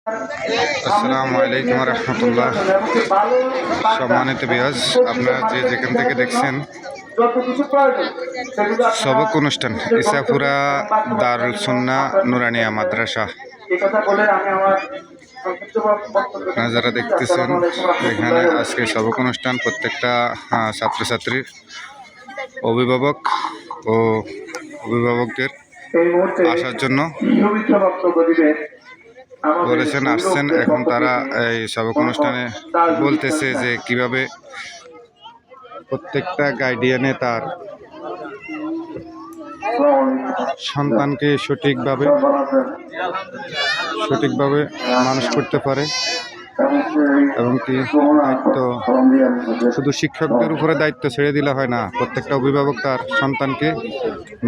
আসসালামু আলাইকুম রহমতুল্লাহ। সম্মানিত বিয়াজ, আপনারা যে যেখান থেকে দেখছেন সবক অনুষ্ঠান ইসাপুরা দারুল সুন্নাহ নুরানিয়া মাদ্রাসা। আপনারা যারা দেখতেছেন এখানে আজকে সবক অনুষ্ঠান, প্রত্যেকটা ছাত্রছাত্রীর অভিভাবক ও অভিভাবকদের আসার জন্য বলেছেন, আসছেন। এখন তারা এই সবক অনুষ্ঠানে বলতেছে যে কিভাবে প্রত্যেকটা গার্ডিয়ানে তার সন্তানকে সঠিকভাবে মানুষ করতে পারে, এবং কি দায়িত্ব শুধু শিক্ষকদের উপরে দায়িত্ব ছেড়ে দিলে হয় না, প্রত্যেকটা অভিভাবক তার সন্তানকে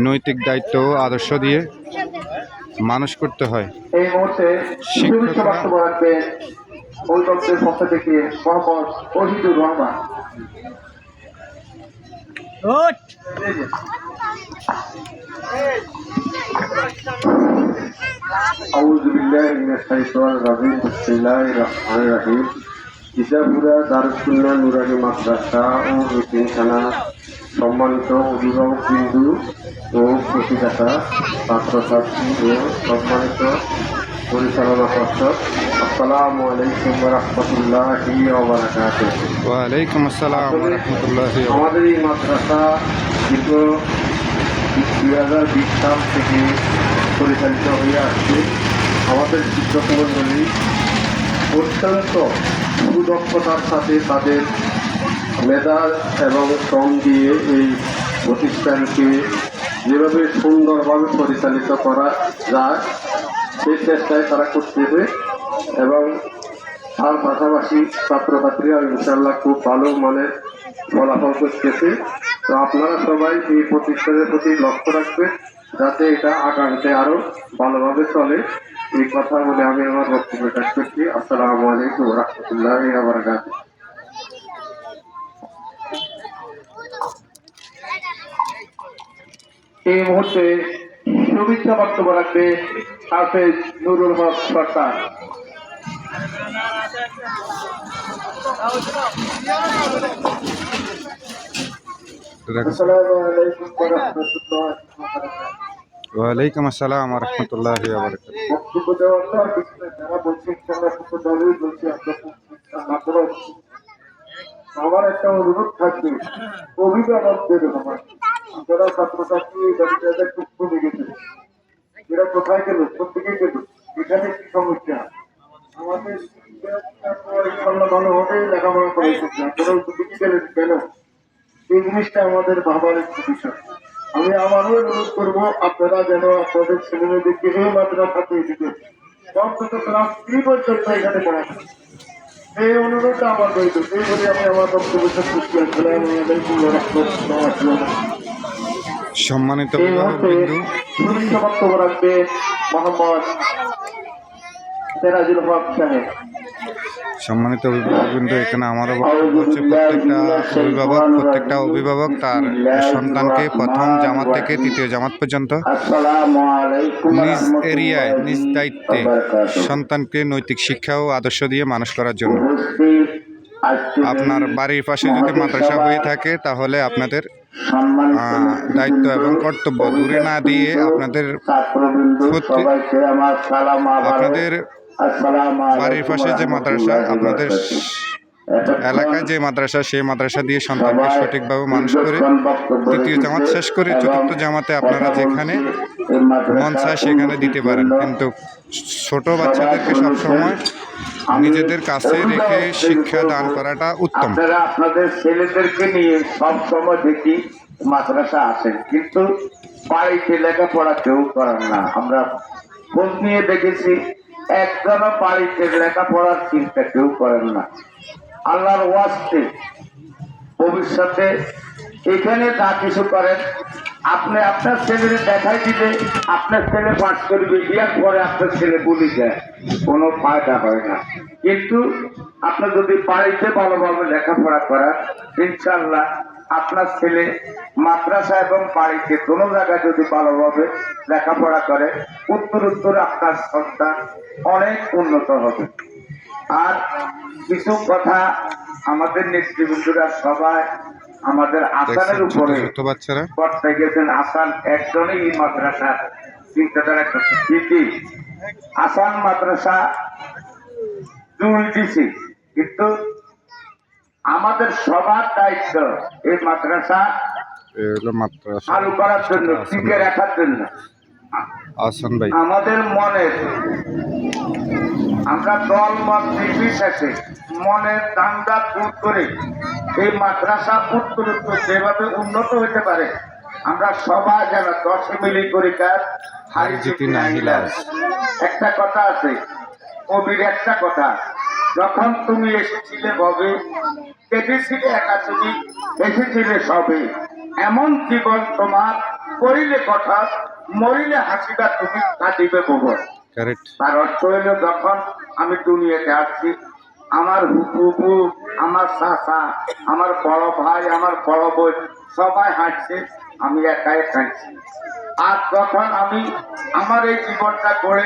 নৈতিক দায়িত্ব ও আদর্শ দিয়ে মানুষ করতে হয়। এই মুহূর্তে শিক্ষকরা অভিভাবকদের পক্ষ থেকে মোহাম্মদ ওহিদুর রহমান। আউযু বিল্লাহি মিনাশ শাইতানির রাজিম। বিসমিল্লাহির রহমানির রহিম। ইসাপুরা দারুস সুন্নাহ নুরানি মাদ্রাসা ও এতিমখানা সম্মানিত অভিভাবকবৃন্দ ও প্রতিদাতা ছাত্রছাত্রী ও সম্মানিত পরিচালনা পর্ষদ, আসসালামু আলাইকুম ওয়া রাহমাতুল্লাহি ওয়া বারাকাতুহু। ওয়া আলাইকুম আসসালাম ওয়া রাহমাতুল্লাহি। আমাদের এই মাদ্রাসা দীর্ঘ 2020 সাল থেকে পরিচালিত হয়ে আসছে। আমাদের শিক্ষক মণ্ডলী অত্যন্ত সুদক্ষতার সাথে তাদের মেধা এবং শ্রম দিয়ে এই প্রতিষ্ঠানকে যেভাবে সুন্দরভাবে পরিচালিত করা যায় সেই চেষ্টায় তারা করতেছে, এবং তার পাশাপাশি ছাত্রছাত্রীরা ইনশাআল্লাহ খুব ভালো মানের ফলাফল করতেছে। তো আপনারা সবাই এই প্রতিষ্ঠানের প্রতি লক্ষ্য রাখবেন যাতে এটা আগামীতে আরো ভালোভাবে চলে। এই কথা বলে আমি আমার বক্তব্য শেষ করছি। আসসালামু আলাইকুম ওয়া রাহমাতুল্লাহি ওয়া বারাকাতুহু। এই মুহূর্তে শুভেচ্ছা বক্তব্য রাখবে হাফেজ নুরুল হক সরকার। আসসালামু আলাইকুম ওয়া রাহমাতুল্লাহি ওয়া বারাকাতুহু। ওয়ালাইকুম আসসালাম ওয়া রাহমাতুল্লাহি ওয়া বারাকাতুহু। বক্তব্য দেওয়ার পর যারা বলছেন আমরা সুন্দরভাবেই বলছি, আপনারা আমার একটা অনুরোধ থাকবে অভিভাবকদের আমার যারা ছাত্রছাত্রী বাচ্চাদের খুব কমে গেছে, এরা কোথায় গেল, কোথেকে গেল, এখানে কি সমস্যা, আমাদের ভালো হবে লেখাপড়া করে আপনারা কোথেকে গেলেন কেন, এই জিনিসটা আমাদের ভাবার একটু বিষয়। আমি আমারও অনুরোধ করবো আপনারা যেন আপনাদের ছেলেমেয়েদেরকে এই মাদ্রাসাতে দিতে অন্তত ক্লাস 3 পর্যন্ত এখানে পড়াবেন, এই অনুরোধটা আমার রইল। এই বলে আমি আমার বক্তব্য শেষ করছি। আসসালামু আলাইকুম ওয়া রাহমাতুল্লাহি। সম্মানিত অভিভাবকবৃন্দ, বক্তব্য রাখবে মোহাম্মদ সিরাজুল হক সাহেব। সম্মানিত অভিভাবকবৃন্দ, এখানে আমারও বক্তব্য হচ্ছে, প্রত্যেকটা অভিভাবক তার সন্তানকে প্রথম জামাত থেকে তৃতীয় জামাত পর্যন্ত নিজ এরিয়ায় নিজ দায়িত্বে সন্তানকে নৈতিক শিক্ষা ও আদর্শ দিয়ে মানুষ করার জন্য। আপনার বাড়ির পাশে যদি মাদ্রাসা হয়ে থাকে তাহলে আপনাদের দায়িত্ব এবং কর্তব্য দূরে না দিয়ে আপনাদের বাড়ির পাশে যে মাদ্রাসা, আপনাদের এলাকায় যে মাদ্রাসা, সেই মাদ্রাসা দিয়ে সন্তানকে সঠিকভাবে মানুষ করে তৃতীয় জামাত শেষ করে চতুর্থ জামাতে আপনারা যেখানে মন চায় সেখানে দিতে পারেন, কিন্তু ছোট বাচ্চাদেরকে সবসময় নিজেদের কাছে রেখে শিক্ষা দান করাটা উত্তম। আপনাদের ছেলেদেরকে নিয়ে সবসময় দেখি মাদ্রাসা আসেন, কিন্তু বাড়িতে লেখাপড়া কেউ করেন না। আমরা খোঁজ নিয়ে দেখেছি একজনও বাড়িতে লেখাপড়ার চিন্তা কেউ করেন না। আল্লাহর ওয়াস্তে ভবিষ্যতে এখানে যা কিছু করেন আপনি আপনার ছেলেকে দেখাই দিলে আপনার ছেলে পাস করবে, বিয়ার পরে আপনার ছেলে বলি যায়, কোনো ফায়দা হয় না। কিন্তু আপনি যদি বাড়িতে ভালোভাবে লেখাপড়া করেন ইনশাআল্লাহ আপনার ছেলে মাদ্রাসা এবং বাড়িতে কোনো জায়গায় যদি ভালোভাবে লেখাপড়া করে উত্তর আপনার সন্তান অনেক উন্নত হবে। আর কিছু কথা আমাদের নেতৃবৃন্দরা সবাই আমাদের আসানের দেখছেন ছোট উপরে ছোট বাচ্চারা করতে গেছেন। আসান একজনই এই মাদ্রাসার চিন্তাধারা করছে, ঠিকই আসান মাদ্রাসা জুল দিছি, কিন্তু আমাদের সবার দায়িত্ব এই মাদ্রাসা এ হলো মাদ্রাসা চালু করার জন্য, টিকে রাখার জন্য। আহসান ভাই আমাদের মনের, আমরা দল মত নির্বিশেষে মনের দাঙ্গা দূর করে এই মাদ্রাসা উত্তরোত্তর যেভাবে উন্নত হতে পারে, আমরা সবাই যেন 10 মিলি করে কাজ হারি জিতি না হিলাস। একটা কথা আছে, কবির একটা কথা, যখন তুমি এসেছিলে ভবে, কেটেছিলে একা তুমি, এসেছিলে সবে, এমন জীবন তোমার, করিলে কথা, মরিলে হাসিটা তুমি কাটিবে গোবর। কারেক্ট তার অর্থ হইল, যখন আমি দুনিয়াতে আসছি, আমার হুকু, আমার চাচা, আমার বড় ভাই, আমার বড় বোন সবাই হাঁটছে, আমি একাই হাঁটছি। আর যখন আমি আমার এই জীবনটা করে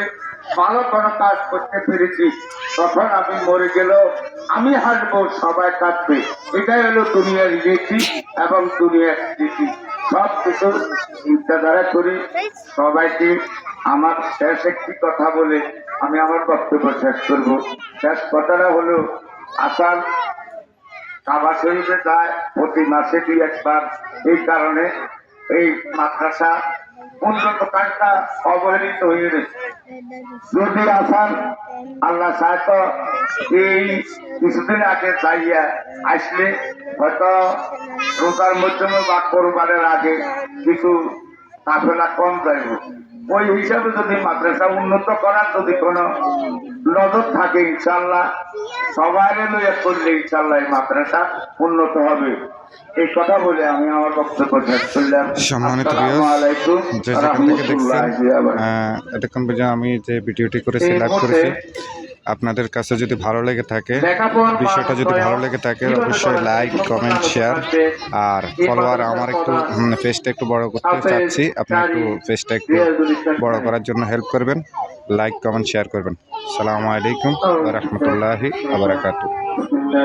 ভালো কোনো কাজ করতে পেরেছি, তখন আমি মরে গেলেও আমি হাঁটবো, সবাই কাটবে। এটাই হলো দুনিয়ার রীতি এবং দুনিয়ার স্মৃতি। সব কিছু চিন্তাধারা করি। সবাইকে আমার শেষ একটি কথা বলে আমি আমার বক্তব্য শেষ করব। শেষ কথাটা হলো, আসার কাবা শরীফে যায় প্রতি মাসে 2-1 বার। এই কারণে এই মাদ্রাসা উন্নত কাজটা অবহেলিত হয়ে গেছে। যদি আসার আল্লাহ চাইত এই কিছুদিন আগে যাইয়া আসলে হয়তো রোজার মধ্যমে বা কোরবানের আগে কিছু কাফেলা কম যাইব। ওই হিসাবে যদি মাদ্রাসা উন্নত করার যদি কোনো নজর থাকে, ইনশাল্লাহ সবাই লইয়া করলে ইনশাল্লাহ এই মাদ্রাসা উন্নত হবে। এই কথা বলে আমি আমার বক্তব্য শেষ করলাম। সম্মানিত আসসালামু আলাইকুম যে যেখান থেকে দেখছেন রাহমাতুল্লাহি। এতক্ষণ পর্যন্ত আমি যে ভিডিওটি করেছি, লাইভ করেছি, আপনাদের কাছে যদি ভালো লেগে থাকে, বিষয়টা যদি ভালো লেগে থাকে, অবশ্যই লাইক, কমেন্ট, শেয়ার আর ফলোয়ার। আমার একটু পেজটা একটু বড় করতে চাচ্ছি, আপনি একটু পেজটা একটু বড় করার জন্য হেল্প করবেন, লাইক, কমেন্ট, শেয়ার করবেন। আসসালামু আলাইকুম ওয়া রাহমাতুল্লাহি ওয়া বারাকাতুহু।